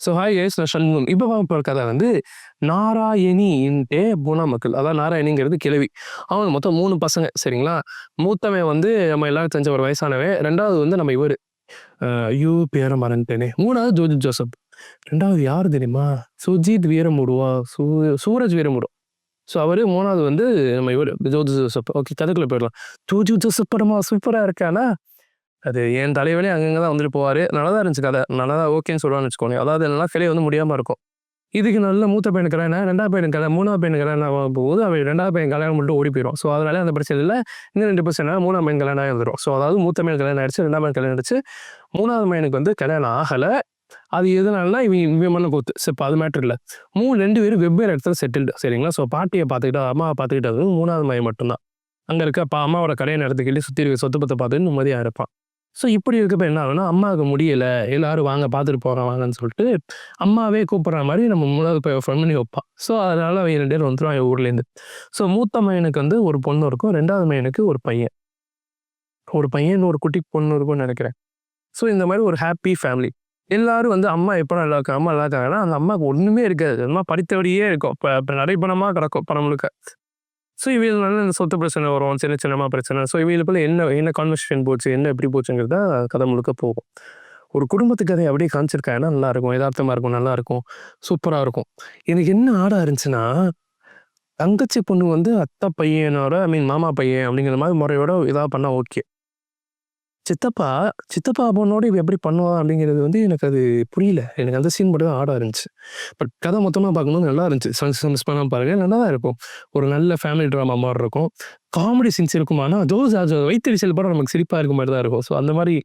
So hi guys, நான் சண்முகம். இப்போ பார்க்க போகிற கதை வந்து நாராயணின்ட்டே பூனா மக்கள். அதாவது நாராயணிங்கிறது கிழவி. அவன் மொத்தம் 3 பசங்க, சரிங்களா? மூத்தவன் வந்து நம்ம எல்லாரும் தெரிஞ்ச ஒரு வயசானவன். 2வது வந்து நம்ம இவர் ஐயோ பேரை மறந்துட்டேனே. 3வது ஜோதி ஜோசப். 2வது யார் தெரியுமா? சுஜித் வீரமுடுவா, சூரஜ் வீரமுடு. ஸோ அவரு 3வது வந்து நம்ம இவர் ஜோதி ஜோசப். ஓகே, கதைக்குள்ள போயிடலாம். ஜோதி ஜோசப் படமா சூப்பராக இருக்கானா? அது என் தலைவலி அங்கங்கே தான் வந்துட்டு போவார். நல்லா தான் இருந்துச்சு கதை. நல்லா தான் ஓகேன்னு சொல்லுவான்னு வச்சுக்கோங்க. அதாவது என்னன்னா கிளை வந்து முடியாமல் இருக்கும். இதுக்கு நல்ல மூத்த பையனுக்கு கல்யாணம், 2வது பையனுக்கு கல்யாணம், 3வது பையனுக்கு கல்யாணம் ஆகும்போது அவன் 2வது பையன் கல்யாணம் பண்ணிட்டு ஓடி போயிடும். ஸோ அதனால அந்த பிரச்சனை இல்லை. இன்னும் 2 பிரச்சனை 3வது பையன் கல்யாணம் ஆகி வந்துடும். ஸோ அதாவது மூத்த பையன் கல்யாணம் ஆயிடுச்சு, 2வது பையன் கல்யாணம் ஆயிடுச்சு. 3வது பையனுக்கு வந்து கல்யாணம் ஆகலை. அது எதனாலனா இவன் பண்ண கூத்து. ஸோ இப்போ அது மேட்ரு இல்லை. 2 பேரும் வெவ்வேறு இடத்துல செட்டில்டு, சரிங்களா? ஸோ பாட்டியை பார்த்துக்கிட்டா, அம்மாவை பார்த்துக்கிட்டது 3வது பையன் மட்டும்தான். அங்கே இருக்க அம்மாவோட கல்யாண இடத்துக்கிட்டே சுற்றி இருக்க சொத்து பத்தை பார்த்துட்டு நிம்மதியாக இருப்பான். ஸோ இப்படி இருக்கப்ப என்ன ஆகுனா, அம்மாவுக்கு முடியலை, எல்லாரும் வாங்க பார்த்துட்டு போகிறோம் வாங்கன்னு சொல்லிட்டு அம்மாவே கூப்பிட்ற மாதிரி நம்ம 3வது பையன் ஃபோன் பண்ணி வைப்பான். ஸோ அதனால அவங்க 2 பேரும் வந்துடுவாங்க ஊர்லேருந்து. ஸோ மூத்த பையனுக்கு வந்து ஒரு பொண்ணு இருக்கும், 2வது பையனுக்கு ஒரு பையன். ஒரு குட்டி பொண்ணு இருக்கும்னு நினைக்கிறேன். ஸோ இந்த மாதிரி ஒரு ஹாப்பி ஃபேமிலி. எல்லாரும் வந்து அம்மா எப்போ நல்லா இருக்காங்க, அம்மா நல்லா இருக்காங்கன்னா அந்த அம்மாவுக்கு ஒன்றுமே இருக்காது. அம்மா படித்தபடியே இருக்கும். இப்போ நடைப்பணமாக கிடக்கும் பணம் முழுக்க. ஸோ இவங்களால இந்த சொத்து பிரச்சனை வரும், சின்ன சின்னமாக பிரச்சனை. ஸோ இவங்களுக்குள்ள என்ன கான்வர்சேஷன் போச்சு, என்ன எப்படி போச்சுங்கிறத கதை முழுக்க போகும். ஒரு குடும்பத்து கதை அப்படியே காமிச்சிருக்காங்கன்னா நல்லாயிருக்கும், யதார்த்தமாக இருக்கும், நல்லாயிருக்கும், சூப்பராக இருக்கும். எனக்கு என்ன ஆடாக இருந்துச்சுன்னா, தங்கச்சி பொண்ணு வந்து அத்தை பையனோட மாமா பையன் அப்படிங்கிற மாதிரி முறையோட இதாக பண்ணால் ஓகே. சித்தப்பா பொண்ணோட இவ எப்படி பண்ணுவா அப்படிங்கிறது வந்து எனக்கு அது புரியல. எனக்கு அந்த சீன் மட்டும் தான் ஆடாக இருந்துச்சு. பட் கதை மொத்தமாக பார்க்கும்போது நல்லா இருந்துச்சு. மிஸ் பண்ணாமல் பாருங்க, நல்லா தான் இருக்கும். ஒரு நல்ல ஃபேமிலி ட்ராமா மாதிரி இருக்கும். காமெடி சீன்ஸ் இருக்கும். ஆனால் வயிற்றுச்சல் படம் நமக்கு சிரிப்பாக இருக்க மாதிரி தான் இருக்கும். ஸோ அந்த மாதிரி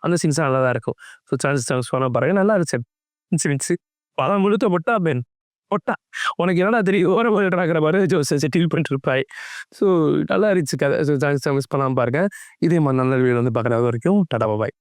அந்த சீன்ஸ் நல்லா தான் இருக்கும். ஸோ சான்ஸ் பண்ண பாருங்க, நல்லா இருந்துச்சு. படம் முழுத்த பொட்டா உனக்கு என்னடா தெரியும், ஓரமாகிற மாதிரி செட்டில் பண்ணிட்டு இருப்பாய். ஸோ நல்லா இருந்துச்சு கதை. ஸோ சான்ஸ் மிஸ் பண்ணாமல் பாருங்க. இதே மாதிரி நல்ல வீடியோ வந்து பார்க்குற வரைக்கும் டாடா பாய்.